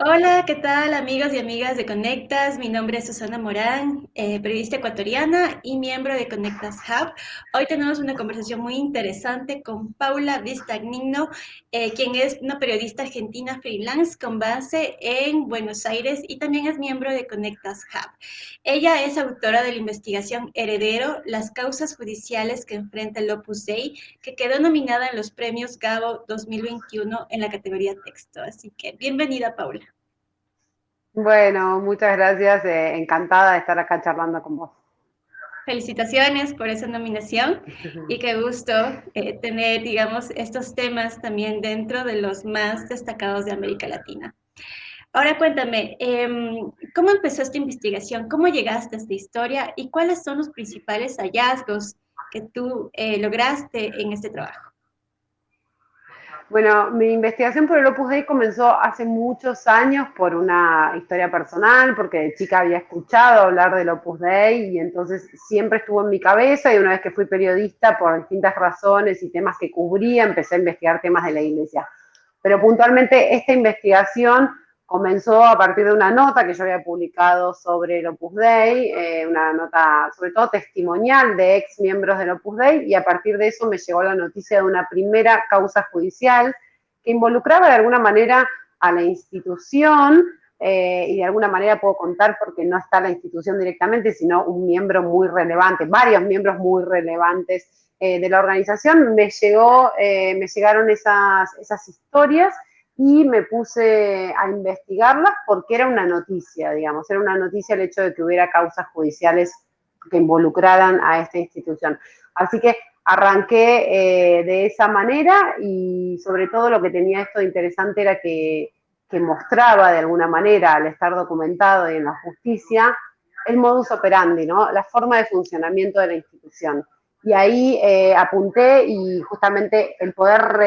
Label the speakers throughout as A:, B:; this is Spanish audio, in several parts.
A: Hola, ¿qué tal amigos y amigas de Conectas? Mi nombre es Susana Morán, periodista ecuatoriana y miembro de Conectas Hub. Hoy tenemos una conversación muy interesante con Paula Vistagnino, quien es una periodista argentina freelance con base en Buenos Aires y también es miembro de Conectas Hub. Ella es autora de la investigación Heredero, las causas judiciales que enfrenta el Opus Dei, que quedó nominada en los premios Gabo 2021 en la categoría texto. Así que bienvenida, Paula.
B: Bueno, muchas gracias. Encantada de estar acá charlando con vos.
A: Felicitaciones por esa nominación y qué gusto tener, digamos, estos temas también dentro de los más destacados de América Latina. Ahora cuéntame, ¿cómo empezó esta investigación? ¿Cómo llegaste a esta historia? ¿Y cuáles son los principales hallazgos que tú lograste en este trabajo?
B: Bueno, mi investigación por el Opus Dei comenzó hace muchos años por una historia personal, porque de chica había escuchado hablar del Opus Dei y entonces siempre estuvo en mi cabeza, y una vez que fui periodista por distintas razones y temas que cubría, empecé a investigar temas de la iglesia. Pero puntualmente esta investigación comenzó a partir de una nota que yo había publicado sobre el Opus Dei, una nota sobre todo testimonial de ex miembros del Opus Dei, y a partir de eso me llegó la noticia de una primera causa judicial que involucraba de alguna manera a la institución, y de alguna manera puedo contar porque no está la institución directamente, sino un miembro muy relevante, varios miembros muy relevantes de la organización. Me llegaron esas historias y me puse a investigarlas porque era una noticia, digamos, era una noticia el hecho de que hubiera causas judiciales que involucraran a esta institución. Así que arranqué de esa manera, y sobre todo lo que tenía esto de interesante era que mostraba de alguna manera, al estar documentado y en la justicia, el modus operandi, ¿no? La forma de funcionamiento de la institución. Y ahí apunté, y justamente el poder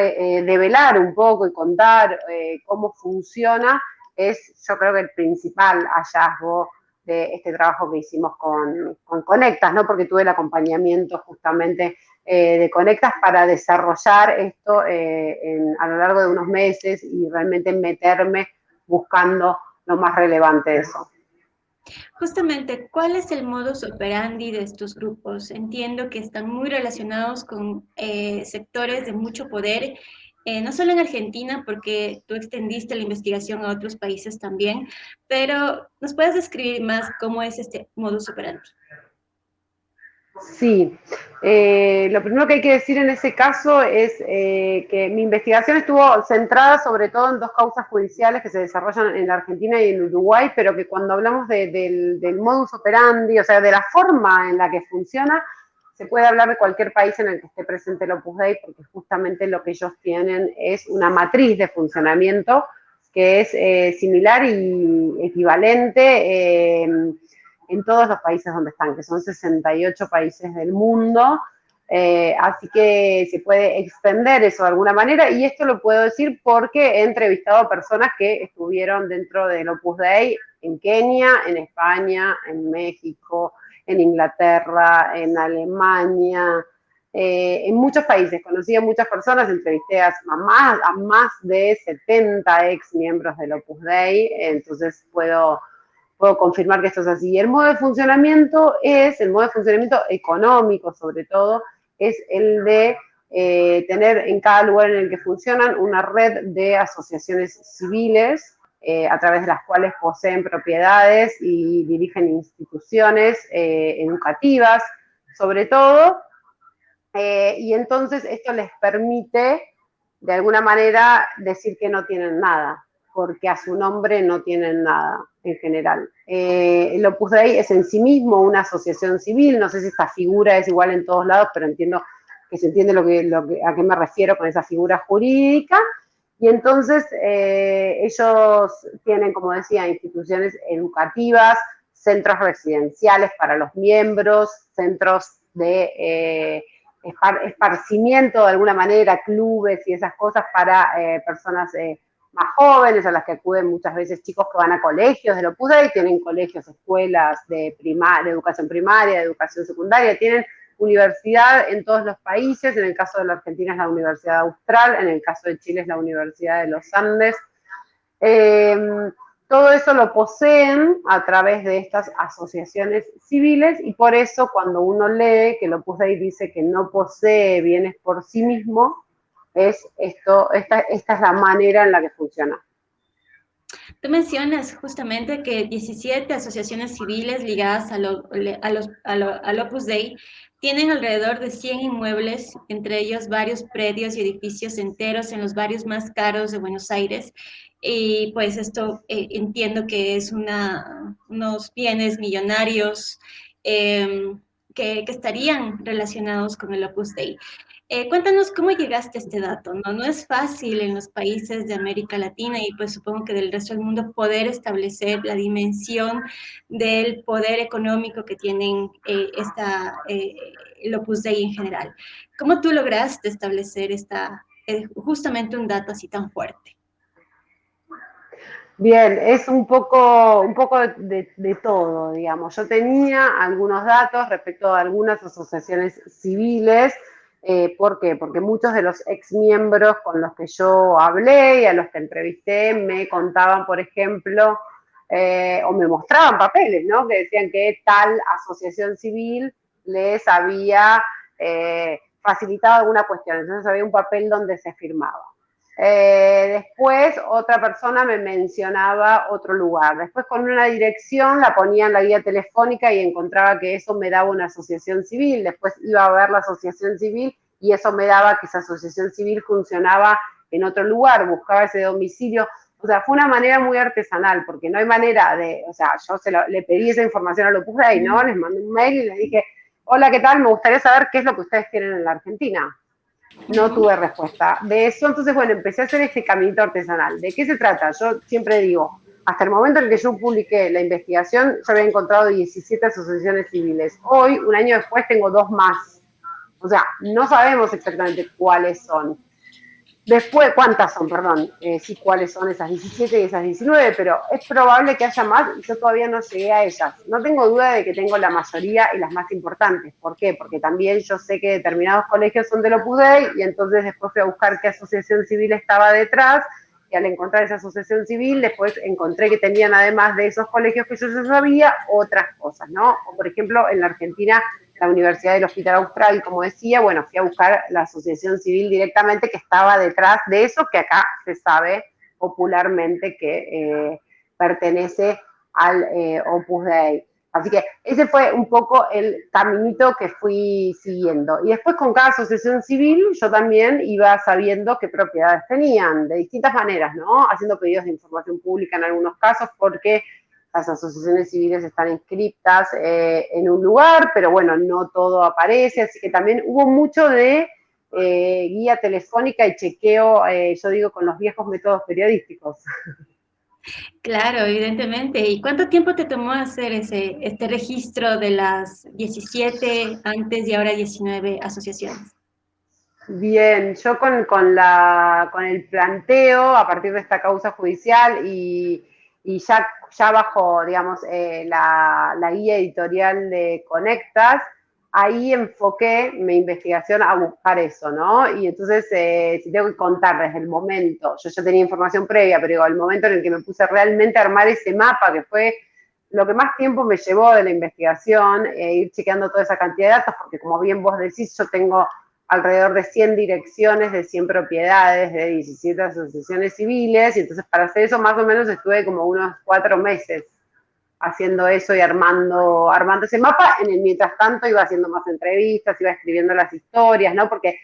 B: develar un poco y contar cómo funciona es, yo creo, que el principal hallazgo de este trabajo que hicimos con Conectas, ¿no? Porque tuve el acompañamiento justamente de Conectas para desarrollar esto a lo largo de unos meses y realmente meterme buscando lo más relevante de eso.
A: Justamente, ¿cuál es el modus operandi de estos grupos? Entiendo que están muy relacionados con sectores de mucho poder, no solo en Argentina, porque tú extendiste la investigación a otros países también, pero ¿nos puedes describir más cómo es este modus operandi?
B: Sí, lo primero que hay que decir en ese caso es que mi investigación estuvo centrada sobre todo en dos causas judiciales que se desarrollan en la Argentina y en Uruguay, pero que cuando hablamos del modus operandi, o sea, de la forma en la que funciona, se puede hablar de cualquier país en el que esté presente el Opus Dei, porque justamente lo que ellos tienen es una matriz de funcionamiento que es similar y equivalente en todos los países donde están, que son 68 países del mundo. Así que se puede extender eso de alguna manera, y esto lo puedo decir porque he entrevistado a personas que estuvieron dentro del Opus Dei en Kenia, en España, en México, en Inglaterra, en Alemania, en muchos países. Conocí a muchas personas, entrevisté a más de 70 ex miembros del Opus Dei, entonces puedo confirmar que esto es así. Y el modo de funcionamiento económico, sobre todo, es el de tener en cada lugar en el que funcionan una red de asociaciones civiles, a través de las cuales poseen propiedades y dirigen instituciones educativas, sobre todo, y entonces esto les permite de alguna manera decir que no tienen nada, porque a su nombre no tienen nada en general. El Opus Dei es en sí mismo una asociación civil, no sé si esta figura es igual en todos lados, pero entiendo que se entiende a qué me refiero con esa figura jurídica. Y entonces ellos tienen, como decía, instituciones educativas, centros residenciales para los miembros, centros de esparcimiento de alguna manera, clubes y esas cosas para personas más jóvenes, a las que acuden muchas veces chicos que van a colegios de Opus Dei, tienen colegios, escuelas de educación primaria, de educación secundaria, tienen universidad en todos los países. En el caso de la Argentina es la Universidad Austral, en el caso de Chile es la Universidad de los Andes. todo eso lo poseen a través de estas asociaciones civiles y por eso cuando uno lee que el Opus Dei dice que no posee bienes por sí mismo, esta es la manera en la que funciona.
A: Tú mencionas justamente que 17 asociaciones civiles ligadas al Opus Dei tienen alrededor de 100 inmuebles, entre ellos varios predios y edificios enteros en los barrios más caros de Buenos Aires. Y pues esto entiendo que es unos bienes millonarios que estarían relacionados con el Opus Dei. Cuéntanos cómo llegaste a este dato, ¿no? No es fácil en los países de América Latina y pues supongo que del resto del mundo poder establecer la dimensión del poder económico que tienen el Opus Dei en general. ¿Cómo tú lograste establecer justamente un dato así tan fuerte?
B: Bien, es un poco de todo, digamos. Yo tenía algunos datos respecto a algunas asociaciones civiles. ¿Por qué? Porque muchos de los exmiembros con los que yo hablé y a los que entrevisté me contaban, por ejemplo, o me mostraban papeles, ¿no? Que decían que tal asociación civil les había facilitado alguna cuestión. Entonces había un papel donde se firmaba. Después otra persona me mencionaba otro lugar. Después con una dirección la ponía en la guía telefónica y encontraba que eso me daba una asociación civil. Después iba a ver la asociación civil y eso me daba que esa asociación civil funcionaba en otro lugar, buscaba ese domicilio. O sea, fue una manera muy artesanal, porque no hay manera de, o sea, yo le pedí esa información a Opus Dei, ¿no? Les mandé un mail y les dije, hola, ¿qué tal? Me gustaría saber qué es lo que ustedes quieren en la Argentina. No tuve respuesta de eso, entonces bueno, empecé a hacer este caminito artesanal. ¿De qué se trata? Yo siempre digo, hasta el momento en que yo publiqué la investigación, yo había encontrado 17 asociaciones civiles. Hoy, un año después, tengo 2 más. O sea, no sabemos exactamente cuáles son. Después, ¿cuántas son? Perdón, sí, cuáles son esas 17 y esas 19, pero es probable que haya más y yo todavía no llegué a ellas. No tengo duda de que tengo la mayoría y las más importantes. ¿Por qué? Porque también yo sé que determinados colegios son del Opus Dei y entonces después fui a buscar qué asociación civil estaba detrás y al encontrar esa asociación civil después encontré que tenían además de esos colegios que yo ya sabía otras cosas, ¿no? O por ejemplo en la Argentina la Universidad del Hospital Austral, como decía, bueno, fui a buscar la asociación civil directamente que estaba detrás de eso, que acá se sabe popularmente que pertenece al Opus Dei. Así que ese fue un poco el caminito que fui siguiendo. Y después con cada asociación civil yo también iba sabiendo qué propiedades tenían, de distintas maneras, ¿no? Haciendo pedidos de información pública en algunos casos, porque las asociaciones civiles están inscritas en un lugar, pero bueno, no todo aparece, así que también hubo mucho de guía telefónica y chequeo, yo digo, con los viejos métodos periodísticos.
A: Claro, evidentemente. ¿Y cuánto tiempo te tomó hacer este registro de las 17 antes y ahora 19 asociaciones?
B: Bien, yo con el planteo a partir de esta causa judicial y ya bajo, digamos, la guía editorial de Conectas, ahí enfoqué mi investigación a buscar eso, ¿no? Y entonces, si tengo que contar desde el momento, yo ya tenía información previa, pero digo, el momento en el que me puse realmente a armar ese mapa, que fue lo que más tiempo me llevó de la investigación, ir chequeando toda esa cantidad de datos, porque como bien vos decís, yo tengo alrededor de 100 direcciones de 100 propiedades de 17 asociaciones civiles, y entonces para hacer eso más o menos estuve como unos 4 meses haciendo eso y armando ese mapa. En el mientras tanto iba haciendo más entrevistas, iba escribiendo las historias, ¿no? Porque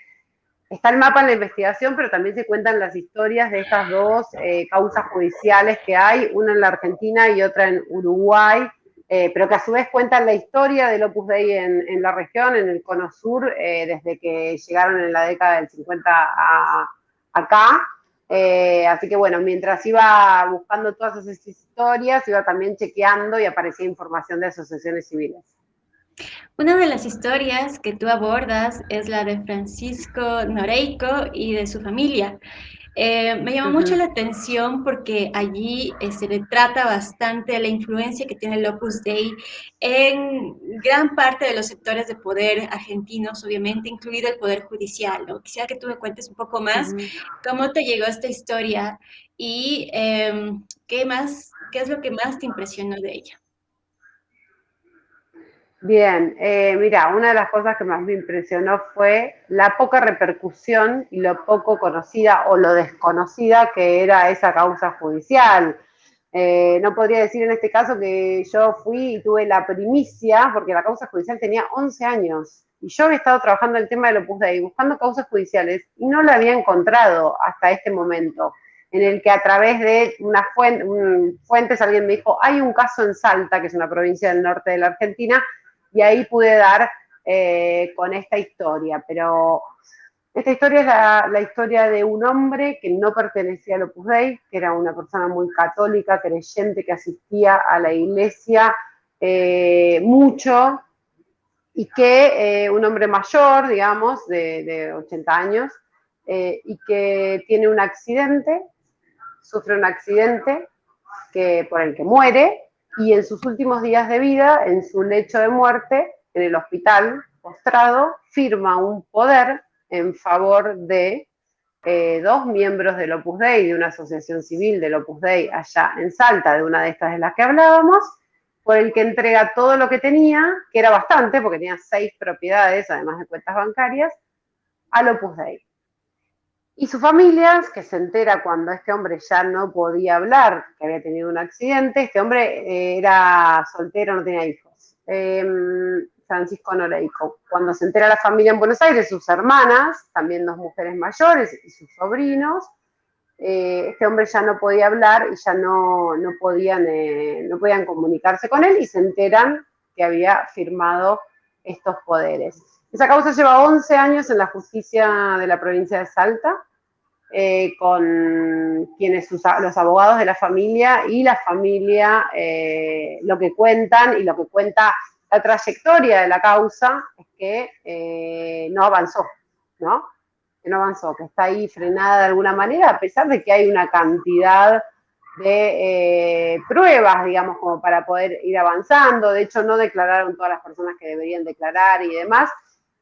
B: está el mapa en la investigación, pero también se cuentan las historias de estas dos causas judiciales que hay, una en la Argentina y otra en Uruguay, pero que a su vez cuentan la historia del Opus Dei en la región, en el Cono Sur, desde que llegaron en la década del 50 acá. Así que bueno, mientras iba buscando todas esas historias, iba también chequeando y aparecía información de asociaciones civiles.
A: Una de las historias que tú abordas es la de Francisco Noreiko y de su familia. Me llama mucho
B: Ujú,
A: la atención porque allí se retrata bastante la influencia que tiene el Opus Dei en gran parte de los sectores de poder argentinos, obviamente, incluido el poder judicial, ¿no? Quisiera que tú me cuentes un poco más
B: ujú.
A: cómo te llegó esta historia y qué es lo que más te impresionó de ella.
B: Bien, mira, una de las cosas que más me impresionó fue la poca repercusión y lo poco conocida o lo desconocida que era esa causa judicial. No podría decir en este caso que yo fui y tuve la primicia, porque la causa judicial tenía 11 años y yo había estado trabajando el tema del Opus Dei, buscando causas judiciales y no la había encontrado hasta este momento, en el que a través de una fuentes alguien me dijo, hay un caso en Salta, que es una provincia del norte de la Argentina, y ahí pude dar con esta historia, pero esta historia es la historia de un hombre que no pertenecía al Opus Dei, que era una persona muy católica, creyente, que asistía a la iglesia mucho, y que un hombre mayor, digamos, de 80 años, y que tiene un accidente, sufre un accidente por el que muere, y en sus últimos días de vida, en su lecho de muerte, en el hospital, postrado, firma un poder en favor de dos miembros del Opus Dei, de una asociación civil del Opus Dei allá en Salta, de una de estas de las que hablábamos, por el que entrega todo lo que tenía, que era bastante, porque tenía 6 propiedades, además de cuentas bancarias, al Opus Dei. Y su familia, que se entera cuando este hombre ya no podía hablar, que había tenido un accidente, este hombre era soltero, no tenía hijos. Francisco Noreico. Cuando se entera la familia en Buenos Aires, sus hermanas, también 2 mujeres mayores y sus sobrinos, este hombre ya no podía hablar y ya no podían comunicarse con él y se enteran que había firmado estos poderes. Esa causa lleva 11 años en la justicia de la provincia de Salta, con los abogados de la familia y la familia, lo que cuentan y lo que cuenta la trayectoria de la causa es que no avanzó, ¿no? Que no avanzó, que está ahí frenada de alguna manera, a pesar de que hay una cantidad de pruebas, digamos, como para poder ir avanzando. De hecho, no declararon todas las personas que deberían declarar y demás.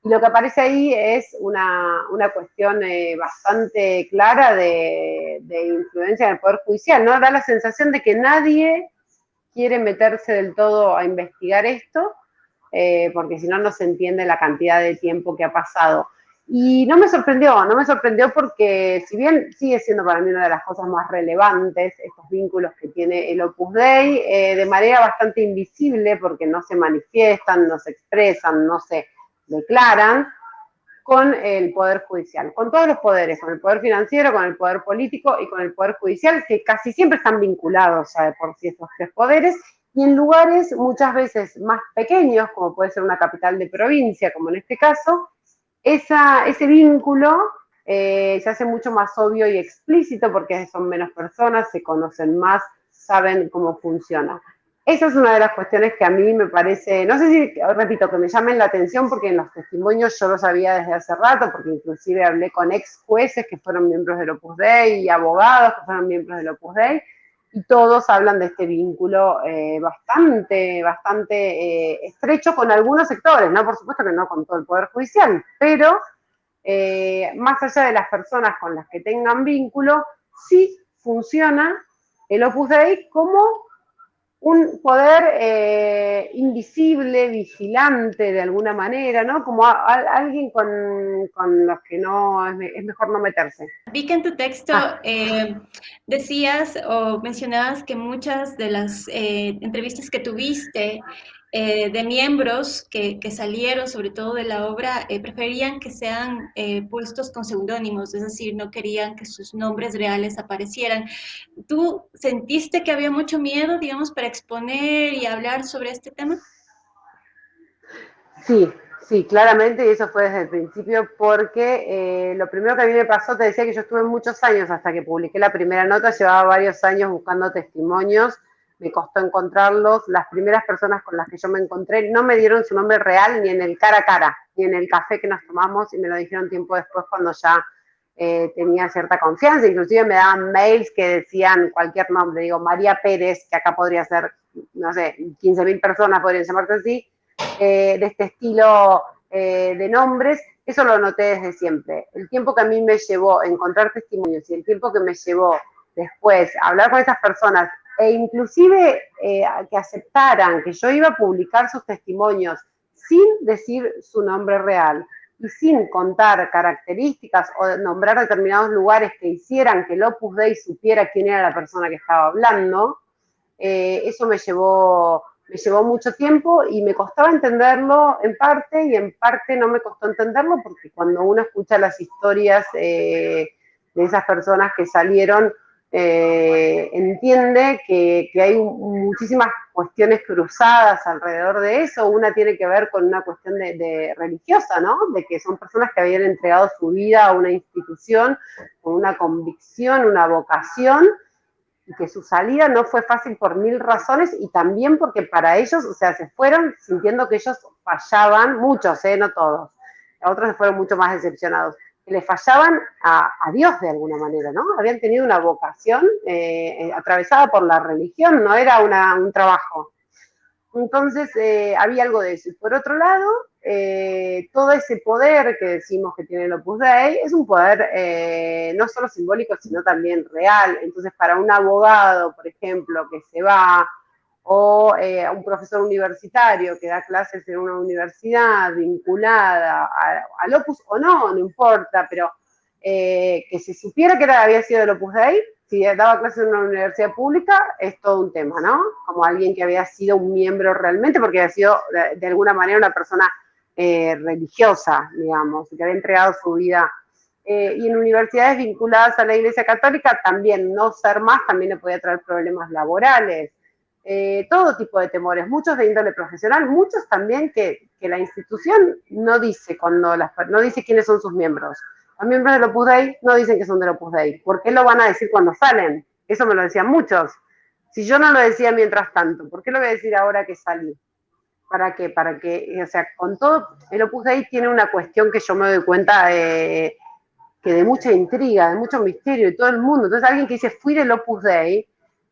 B: Y lo que aparece ahí es una cuestión bastante clara de influencia en el Poder Judicial, ¿no? Da la sensación de que nadie quiere meterse del todo a investigar esto, porque si no, no se entiende la cantidad de tiempo que ha pasado. Y no me sorprendió porque si bien sigue siendo para mí una de las cosas más relevantes, estos vínculos que tiene el Opus Dei, de manera bastante invisible, porque no se manifiestan, no se expresan, no se declaran, con el Poder Judicial, con todos los poderes, con el Poder Financiero, con el Poder Político y con el Poder Judicial, que casi siempre están vinculados ya de por sí estos 3 poderes, y en lugares muchas veces más pequeños, como puede ser una capital de provincia, como en este caso, ese vínculo se hace mucho más obvio y explícito porque son menos personas, se conocen más, saben cómo funciona. Esa es una de las cuestiones que a mí me parece, no sé si, repito, que me llamen la atención porque en los testimonios yo lo sabía desde hace rato, porque inclusive hablé con ex jueces que fueron miembros del Opus Dei y abogados que fueron miembros del Opus Dei, y todos hablan de este vínculo bastante estrecho con algunos sectores, ¿no? Por supuesto que no con todo el Poder Judicial, pero más allá de las personas con las que tengan vínculo, sí funciona el Opus Dei como un poder invisible, vigilante de alguna manera, ¿no? Como alguien con los que no es mejor no meterse.
A: Vi que en tu texto
B: Ah,
A: decías o mencionabas que muchas de las entrevistas que tuviste de miembros que salieron, sobre todo de la obra, preferían que sean puestos con seudónimos, es decir, no querían que sus nombres reales aparecieran. ¿Tú sentiste que había mucho miedo, digamos, para exponer y hablar sobre este tema?
B: sí, sí, claramente, y eso fue desde el principio, porque lo primero que a mí me pasó, te decía que yo estuve muchos años hasta que publiqué la primera nota, llevaba varios años buscando testimonios, me costó encontrarlos, las primeras personas con las que yo me encontré no me dieron su nombre real ni en el cara a cara, ni en el café que nos tomamos, y me lo dijeron tiempo después cuando ya tenía cierta confianza, inclusive me daban mails que decían cualquier nombre, digo, María Pérez, que acá podría ser, no sé, 15.000 personas podrían llamarse así, de este estilo de nombres. Eso lo noté desde siempre. El tiempo que a mí me llevó encontrar testimonios y el tiempo que me llevó después hablar con esas personas e inclusive que aceptaran que yo iba a publicar sus testimonios sin decir su nombre real y sin contar características o nombrar determinados lugares que hicieran que el Opus Dei supiera quién era la persona que estaba hablando, eso me llevó mucho tiempo y me costaba entenderlo en parte y en parte no me costó entenderlo porque cuando uno escucha las historias de esas personas que salieron, entiende que hay muchísimas cuestiones cruzadas alrededor de eso. Una tiene que ver con una cuestión de religiosa, ¿no? De que son personas que habían entregado su vida a una institución con una convicción, una vocación, y que su salida no fue fácil por mil razones y también porque para ellos, o sea, se fueron sintiendo que ellos fallaban, muchos, no todos, otros se fueron mucho más decepcionados, que le fallaban a Dios de alguna manera, ¿no? Habían tenido una vocación atravesada por la religión, no era un trabajo. Entonces, había algo de eso. Y por otro lado, todo ese poder que decimos que tiene el Opus Dei es un poder no solo simbólico, sino también real. Entonces, para un abogado, por ejemplo, que se va, o un profesor universitario que da clases en una universidad vinculada al Opus o no, no importa, pero que se supiera que había sido del Opus Dei, si daba clases en una universidad pública, es todo un tema, ¿no? Como alguien que había sido un miembro realmente, porque había sido de alguna manera una persona religiosa, digamos, que había entregado su vida. Y en universidades vinculadas a la Iglesia Católica también, no ser más también le podía traer problemas laborales. Todo tipo de temores, muchos de índole profesional, muchos también que la institución no dice no dice quiénes son sus miembros. Los miembros del Opus Dei no dicen que son del Opus Dei. ¿Por qué lo van a decir cuando salen? Eso me lo decían muchos. Si yo no lo decía mientras tanto, ¿por qué lo voy a decir ahora que salí? ¿Para qué? Para que, o sea, con todo, el Opus Dei tiene una cuestión que yo me doy cuenta que de mucha intriga, de mucho misterio, de todo el mundo. Entonces alguien que dice, fui del Opus Dei,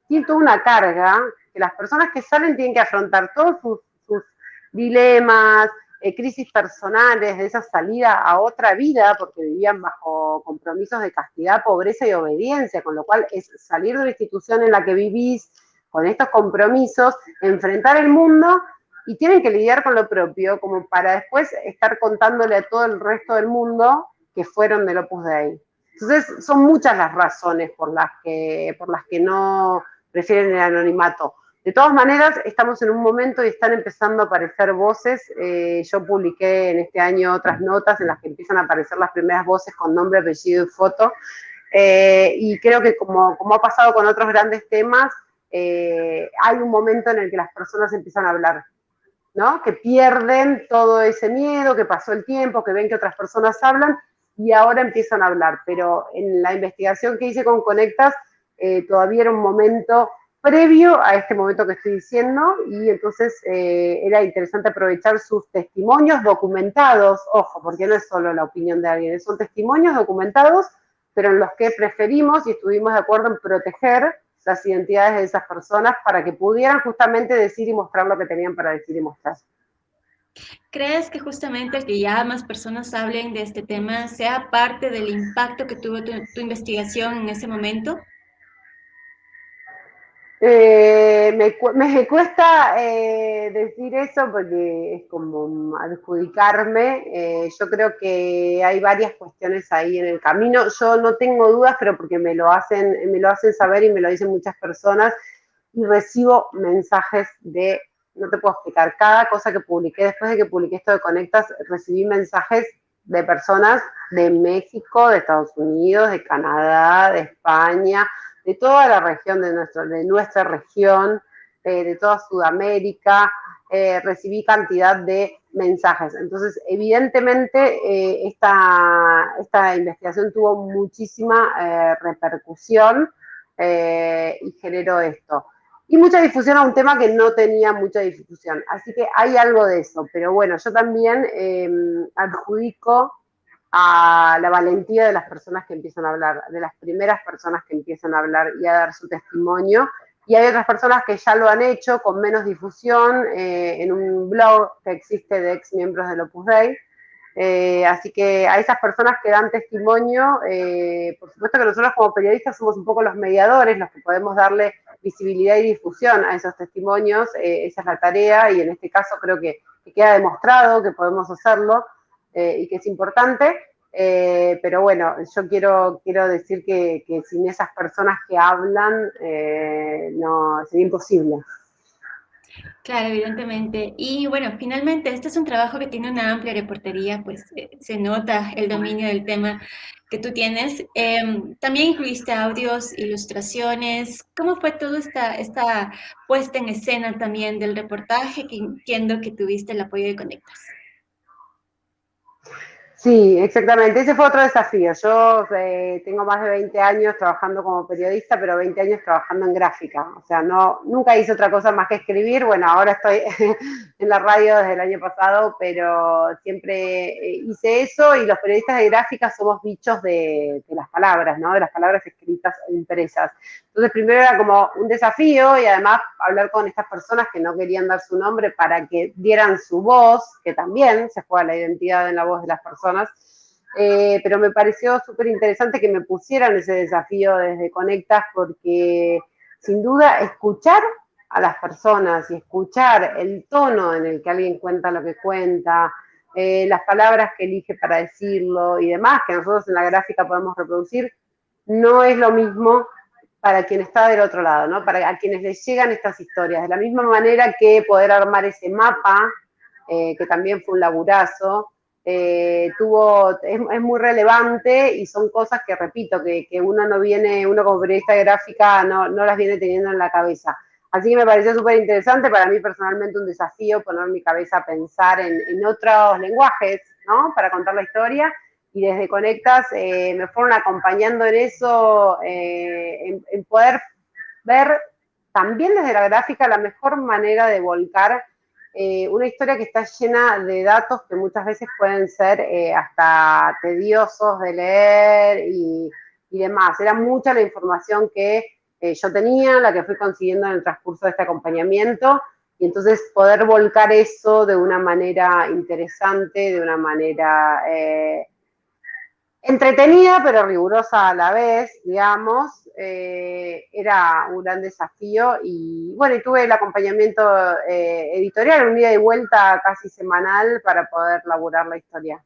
B: tiene toda una carga que las personas que salen tienen que afrontar todos sus dilemas, crisis personales, de esa salida a otra vida, porque vivían bajo compromisos de castidad, pobreza y obediencia, con lo cual es salir de la institución en la que vivís, con estos compromisos, enfrentar el mundo, y tienen que lidiar con lo propio, como para después estar contándole a todo el resto del mundo que fueron del Opus Dei. Entonces, son muchas las razones por las que no prefieren el anonimato. De todas maneras, estamos en un momento y están empezando a aparecer voces. Yo publiqué en este año otras notas en las que empiezan a aparecer las primeras voces con nombre, apellido y foto. Y creo que como ha pasado con otros grandes temas, hay un momento en el que las personas empiezan a hablar, ¿no? Que pierden todo ese miedo, que pasó el tiempo, que ven que otras personas hablan y ahora empiezan a hablar. Pero en la investigación que hice con Conectas, todavía era un momento previo a este momento que estoy diciendo, y entonces era interesante aprovechar sus testimonios documentados, ojo, porque no es solo la opinión de alguien, son testimonios documentados, pero en los que preferimos y estuvimos de acuerdo en proteger las identidades de esas personas para que pudieran justamente decir y mostrar lo que tenían para decir y mostrar.
A: ¿Crees que justamente el que ya más personas hablen de este tema sea parte del impacto que tuvo tu investigación en ese momento?
B: Me cuesta decir eso porque es como adjudicarme. Yo creo que hay varias cuestiones ahí en el camino. Yo no tengo dudas, pero porque me lo hacen saber y me lo dicen muchas personas y recibo mensajes no te puedo explicar, cada cosa que publiqué, después de que publiqué esto de Conectas, recibí mensajes de personas de México, de Estados Unidos, de Canadá, de España, de toda la región, de nuestra región, de toda Sudamérica, recibí cantidad de mensajes. Entonces, evidentemente, esta investigación tuvo muchísima repercusión y generó esto. Y mucha difusión a un tema que no tenía mucha difusión. Así que hay algo de eso. Pero bueno, yo también adjudico a la valentía de las personas que empiezan a hablar, de las primeras personas que empiezan a hablar y a dar su testimonio. Y hay otras personas que ya lo han hecho con menos difusión en un blog que existe de ex miembros del Opus Dei. Así que a esas personas que dan testimonio, por supuesto que nosotros como periodistas somos un poco los mediadores, los que podemos darle visibilidad y difusión a esos testimonios, esa es la tarea y en este caso creo que queda demostrado que podemos hacerlo y que es importante. Pero bueno, yo quiero decir que sin esas personas que hablan, no, sería imposible.
A: Claro, evidentemente. Y bueno, finalmente, este es un trabajo que tiene una amplia reportería, pues se nota el dominio del tema que tú tienes. También incluiste audios, ilustraciones. ¿Cómo fue toda esta puesta en escena también del reportaje, que entiendo que tuviste el apoyo de Conectas?
B: Sí, exactamente. Ese fue otro desafío. Yo tengo más de 20 años trabajando como periodista, pero 20 años trabajando en gráfica. O sea, no, nunca hice otra cosa más que escribir. Bueno, ahora estoy en la radio desde el año pasado, pero siempre hice eso y los periodistas de gráfica somos bichos de las palabras, ¿no? De las palabras escritas e impresas. Entonces, primero era como un desafío y además hablar con estas personas que no querían dar su nombre para que dieran su voz, que también se juega la identidad en la voz de las personas. Pero me pareció súper interesante que me pusieran ese desafío desde Conectas porque sin duda escuchar a las personas y escuchar el tono en el que alguien cuenta lo que cuenta, las palabras que elige para decirlo y demás, que nosotros en la gráfica podemos reproducir, no es lo mismo para quien está del otro lado, ¿no? Para a quienes les llegan estas historias. De la misma manera que poder armar ese mapa, que también fue un laburazo, es muy relevante y son cosas que, repito, que uno no viene, uno como periodista de gráfica no las viene teniendo en la cabeza. Así que me pareció súper interesante, para mí personalmente un desafío poner mi cabeza a pensar en otros lenguajes, ¿no? Para contar la historia y desde Conectas me fueron acompañando en eso, en poder ver también desde la gráfica la mejor manera de volcar una historia que está llena de datos que muchas veces pueden ser hasta tediosos de leer y demás. Era mucha la información que yo tenía, la que fui consiguiendo en el transcurso de este acompañamiento, y entonces poder volcar eso de una manera interesante, de una manera entretenida pero rigurosa a la vez, digamos, era un gran desafío y bueno, y tuve el acompañamiento editorial, un ida y vuelta casi semanal para poder laburar la historia.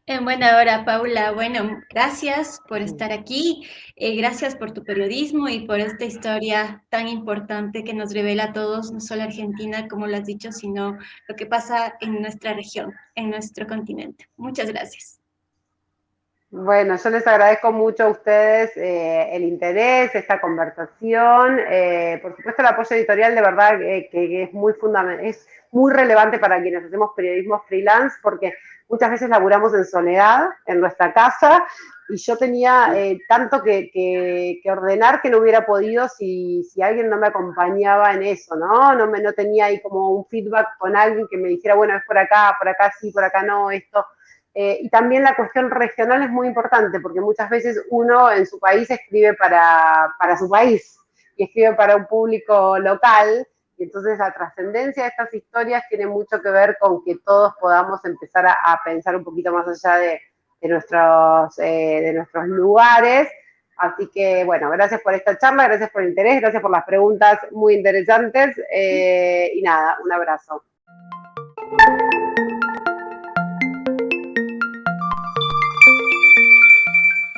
A: En buena hora, Paula. Bueno, gracias por estar aquí, gracias por tu periodismo y por esta historia tan importante que nos revela a todos, no solo Argentina, como lo has dicho, sino lo que pasa en nuestra región, en nuestro continente. Muchas gracias.
B: Bueno, yo les agradezco mucho a ustedes el interés, esta conversación, por supuesto el apoyo editorial de verdad que es muy fundamental, es muy relevante para quienes hacemos periodismo freelance porque muchas veces laburamos en soledad en nuestra casa y yo tenía tanto que ordenar que no hubiera podido si alguien no me acompañaba en eso, ¿no? No tenía ahí como un feedback con alguien que me dijera, bueno, es por acá sí, por acá no, esto. Y también la cuestión regional es muy importante, porque muchas veces uno en su país escribe para su país y escribe para un público local, y entonces la trascendencia de estas historias tiene mucho que ver con que todos podamos empezar a pensar un poquito más allá de nuestros lugares. Así que, bueno, gracias por esta charla, gracias por el interés, gracias por las preguntas muy interesantes y nada, un abrazo.